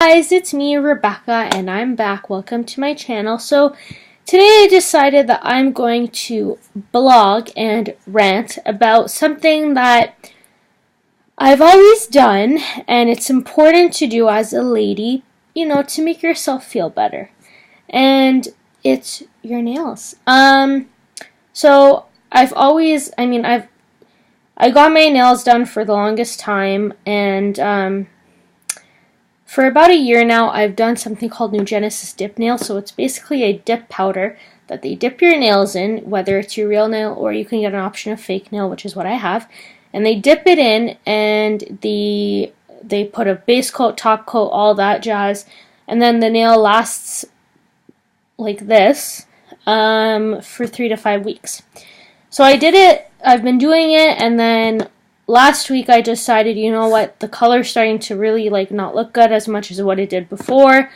Guys, it's me, Rebecca, and I'm back. Welcome to my channel. So today I decided that I'm going to blog and rant about something that I've always done, and it's important to do as a lady, to make yourself feel better. And it's your nails. So I got my nails done for the longest time, and for about a year now, I've done something called New Genesis Dip Nail. So it's basically a dip powder that they dip your nails in, whether it's your real nail or you can get an option of fake nail, which is what I have. And they dip it in, and they put a base coat, top coat, all that jazz. And then the nail lasts like this for 3 to 5 weeks. So I did it. I've been doing it, and then last week I decided, you know what, the color's starting to really not look good as much as what it did before.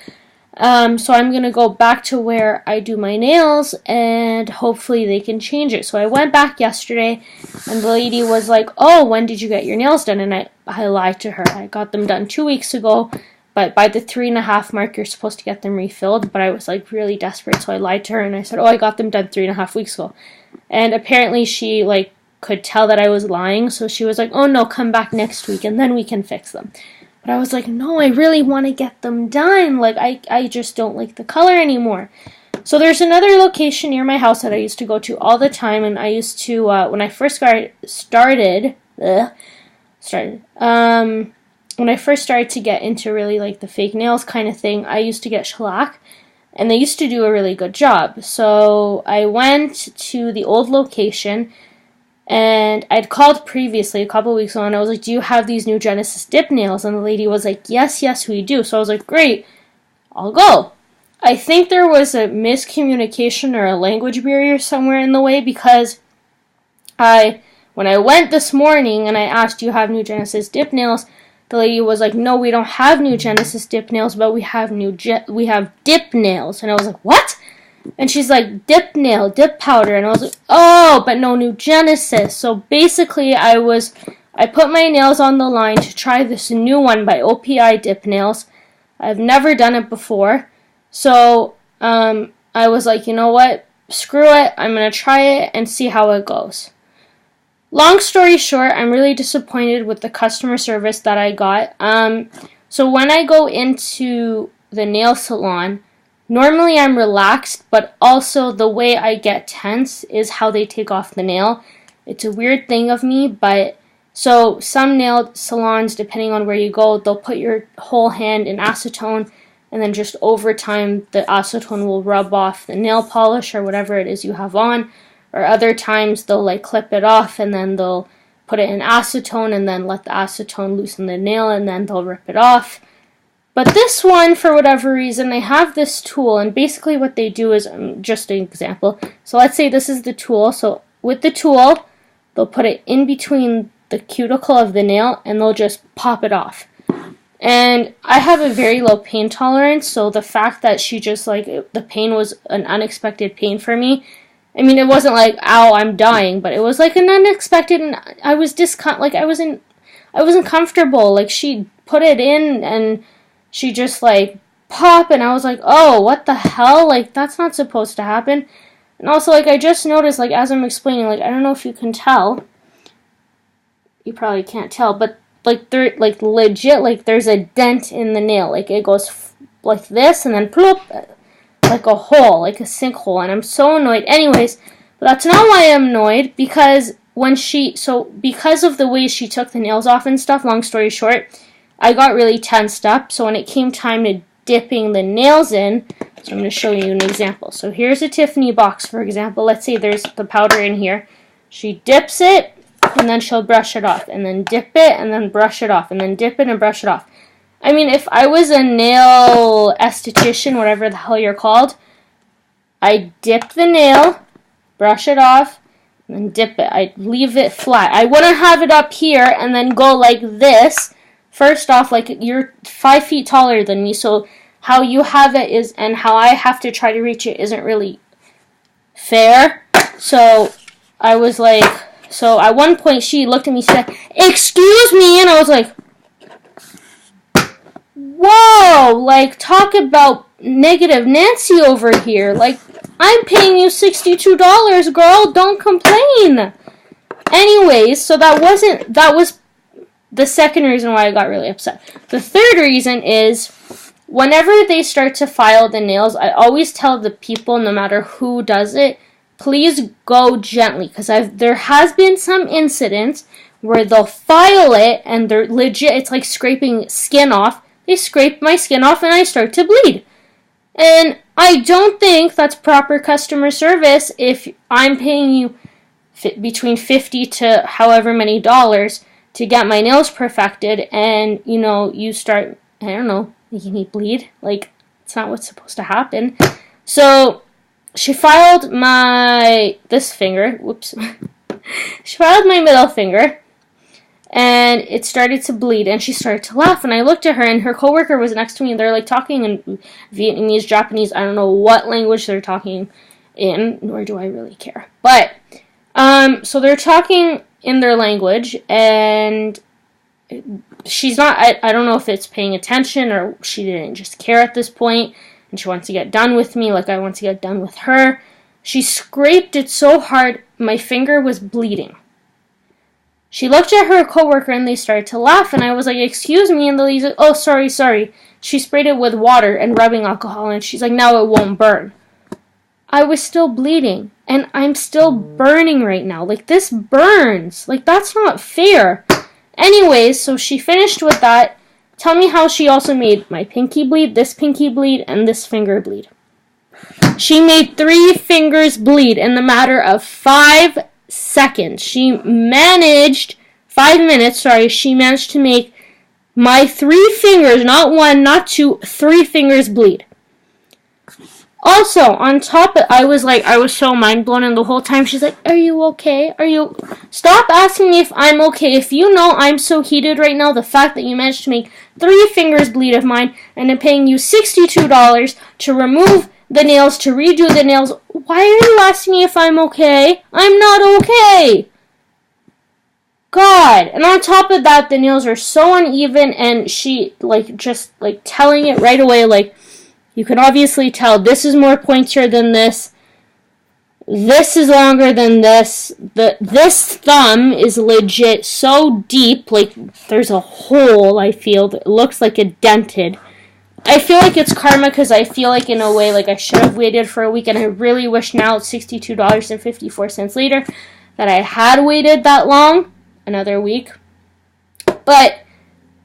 So I'm going to go back to where I do my nails, and hopefully they can change it. So I went back yesterday, and the lady was like, oh, when did you get your nails done? And I lied to her. I got them done 2 weeks ago, but by the 3.5 mark, you're supposed to get them refilled. But I was really desperate, so I lied to her, and I said, oh, I got them done 3.5 weeks ago. And apparently she could tell that I was lying, so she was like, oh no, come back next week and then we can fix them. But I was like, no, I really want to get them done. I just don't like the color anymore. So there's another location near my house that I used to go to all the time, and I used to, when I first started to get into really the fake nails kind of thing, I used to get shellac, and they used to do a really good job. So I went to the old location, and I'd called previously a couple weeks ago, and I was like, do you have these New Genesis dip nails? And the lady was like, yes, we do. So I was like, great, I'll go. I think there was a miscommunication or a language barrier somewhere in the way, because when I went this morning and I asked, do you have New Genesis dip nails? The lady was like, no, we don't have New Genesis dip nails, but we have dip nails. And I was like, what? And she's like, dip nail, dip powder. And I was like, oh, but no New Genesis. So basically I put my nails on the line to try this new one by OPI Dip Nails. I've never done it before. So I was like, you know what? Screw it. I'm going to try it and see how it goes. Long story short, I'm really disappointed with the customer service that I got. So when I go into the nail salon, normally I'm relaxed, but also the way I get tense is how they take off the nail. It's a weird thing of me, but so some nail salons, depending on where you go, they'll put your whole hand in acetone, and then just over time the acetone will rub off the nail polish or whatever it is you have on. Or other times they'll clip it off, and then they'll put it in acetone and then let the acetone loosen the nail, and then they'll rip it off. But this one, for whatever reason, they have this tool, and basically what they do is, just an example, so let's say this is the tool. So with the tool, they'll put it in between the cuticle of the nail, and they'll just pop it off. And I have a very low pain tolerance, so the fact that she just, the pain was an unexpected pain for me. I mean, it wasn't ow, I'm dying, but it was an unexpected, and I was I wasn't comfortable. She put it in, and she just pop, and I was like, oh, what the hell? That's not supposed to happen. And also, I just noticed, as I'm explaining, I don't know if you can tell. You probably can't tell, but there, legit, there's a dent in the nail. It goes like this, and then plop, like a hole, like a sinkhole, and I'm so annoyed. Anyways, but that's not why I'm annoyed, because because of the way she took the nails off and stuff, long story short, I got really tensed up. So when it came time to dipping the nails in, so I'm going to show you an example. So here's a Tiffany box, for example. Let's say there's the powder in here. She dips it, and then she'll brush it off, and then dip it, and then brush it off, and then dip it and brush it off. I mean, if I was a nail esthetician, whatever the hell you're called, I dip the nail, brush it off, and then dip it. I'd leave it flat. I wouldn't have it up here and then go like this. First off, you're 5 feet taller than me, so how you have it is, and how I have to try to reach it isn't really fair. So I was so at one point she looked at me and said, excuse me, and I was like, whoa, like, talk about negative Nancy over here. Like, I'm paying you $62, girl. Don't complain. Anyways, so that was the second reason why I got really upset. The third reason is whenever they start to file the nails, I always tell the people, no matter who does it, please go gently, because there has been some incidents where they'll file it and they're legit, it's like scraping skin off. They scrape my skin off and I start to bleed. And I don't think that's proper customer service if I'm paying you between $50 to however many dollars to get my nails perfected, and you start, I don't know, making me bleed. Like, it's not what's supposed to happen. So she filed this finger. Whoops. She filed my middle finger, and it started to bleed, and she started to laugh, and I looked at her, and her coworker was next to me, and they're like talking in Vietnamese, Japanese, I don't know what language they're talking in, nor do I really care. But so they're talking in their language, and she's not, I don't know if it's paying attention or she didn't just care at this point, and she wants to get done with me like I want to get done with her. She scraped it so hard, my finger was bleeding. She looked at her coworker and they started to laugh, and I was like, excuse me, and the lady's like, oh, sorry. She sprayed it with water and rubbing alcohol, and she's like, now it won't burn. I was still bleeding, and I'm still burning right now. Like, this burns. Like, that's not fair. Anyways, so she finished with that. Tell me how she also made my pinky bleed, this pinky bleed, and this finger bleed. She made 3 fingers bleed in the matter of 5 seconds. She managed, 5 minutes, she managed to make my 3 fingers, not 1, not 2, 3 fingers bleed. Also, on top of, I was so mind blown, and the whole time she's like, are you okay? Stop asking me if I'm okay. If you know I'm so heated right now, the fact that you managed to make 3 fingers bleed of mine, and I'm paying you $62 to remove the nails, to redo the nails, why are you asking me if I'm okay? I'm not okay! God. And on top of that, the nails are so uneven, and she, just telling it right away, you can obviously tell this is more pointier than this. This is longer than this. This thumb is legit so deep, there's a hole, I feel, that looks like it dented. I feel like it's karma, because I feel like, in a way, I should have waited for a week, and I really wish now, $62.54 later, that I had waited that long, another week. But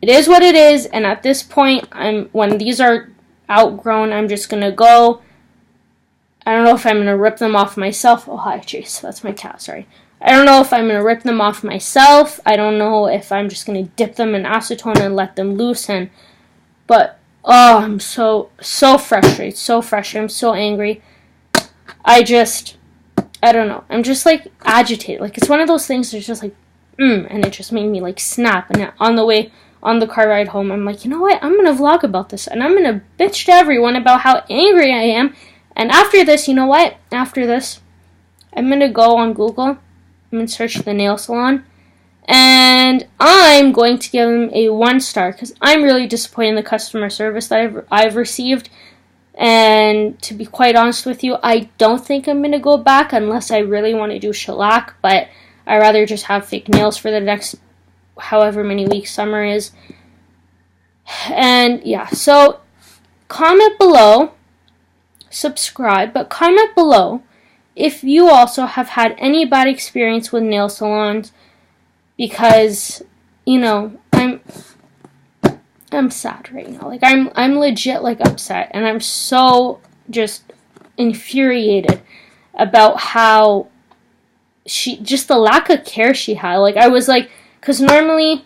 it is what it is, and at this point, when these are outgrown, I'm just gonna go. I don't know if I'm gonna rip them off myself. Oh, hi, Chase. That's my cat, sorry. I don't know if I'm gonna rip them off myself. I don't know if I'm just gonna dip them in acetone and let them loose, but oh, I'm so frustrated, I'm so angry. I don't know. I'm just agitated. It's one of those things that's just and it just made me snap. And on the car ride home, I'm like, you know what? I'm going to vlog about this, and I'm going to bitch to everyone about how angry I am. And after this, you know what? After this, I'm going to go on Google. I'm going to search the nail salon, and I'm going to give them a 1-star, because I'm really disappointed in the customer service that I've received. And to be quite honest with you, I don't think I'm going to go back unless I really want to do shellac, but I'd rather just have fake nails for the next however many weeks summer is. And yeah, so comment below, subscribe, but comment below if you also have had any bad experience with nail salons, because I'm sad right now. I'm legit upset, and I'm so just infuriated about how just the lack of care she had. I was because normally,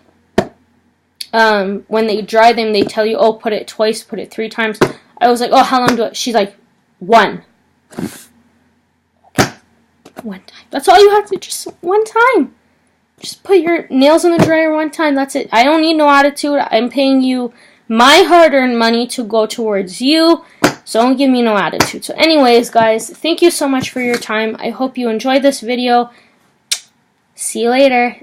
when they dry them, they tell you, oh, put it twice, put it 3 times. I was like, oh, how long do I? She's like, 1. Okay, 1 time. That's all you have to, just 1 time. Just put your nails in the dryer 1 time. That's it. I don't need no attitude. I'm paying you my hard-earned money to go towards you, so don't give me no attitude. So anyways, guys, thank you so much for your time. I hope you enjoyed this video. See you later.